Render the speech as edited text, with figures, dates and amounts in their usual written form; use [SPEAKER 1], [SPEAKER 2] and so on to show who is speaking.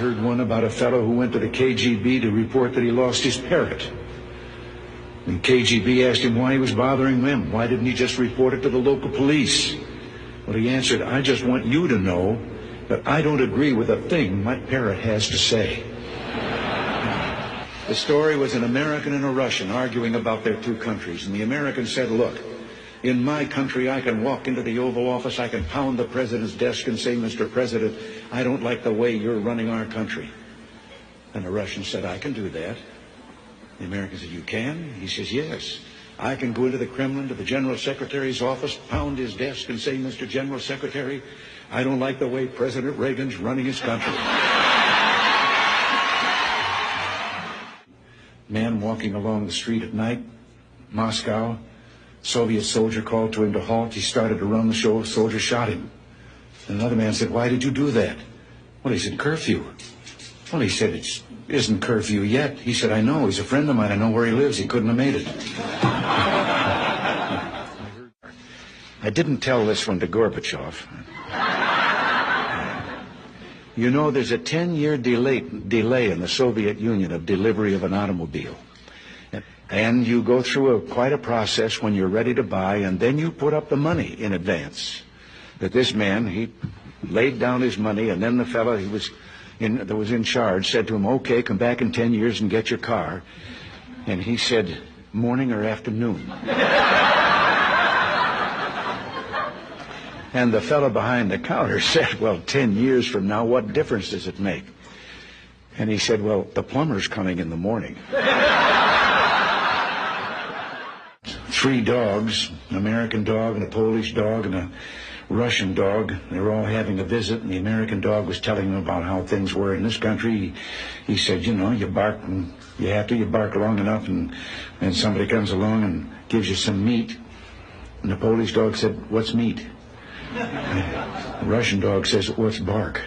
[SPEAKER 1] heard one about a fellow who went to the KGB to report that he lost his parrot. And KGB asked him why he was bothering them. Why didn't he just report it to the local police? Well, he answered, I just want you to know that I don't agree with a thing my parrot has to say. The story was an American and a Russian arguing about their two countries. And the American said, look, in my country, I can walk into the Oval Office, I can pound the president's desk and say, Mr. President, I don't like the way you're running our country. And the Russian said, I can do that. The American said, you can? He says, yes. I can go into the Kremlin, to the General Secretary's office, pound his desk and say, Mr. General Secretary, I don't like the way President Reagan's running his country. Man walking along the street at night, Moscow, Soviet soldier called to him to halt. He started to run. The soldier shot him. And another man said, why did you do that? Well, he's in curfew. Well, he said, it isn't curfew yet. He said, I know. He's a friend of mine. I know where he lives. He couldn't have made it. I didn't tell this one to Gorbachev. You know, there's a 10-year delay in the Soviet Union of delivery of an automobile. And you go through quite a process when you're ready to buy, and then you put up the money in advance. But this man, he laid down his money, and then the fellow that was in charge said to him, okay, come back in 10 years and get your car. And he said, morning or afternoon? And the fellow behind the counter said, well, 10 years from now, what difference does it make? And he said, well, the plumber's coming in the morning. 3 dogs, an American dog and a Polish dog and a Russian dog. They were all having a visit, and the American dog was telling them about how things were in this country. He said, you know, you bark and you bark long enough, and somebody comes along and gives you some meat. And the Polish dog said, what's meat? The Russian dog says, what's bark?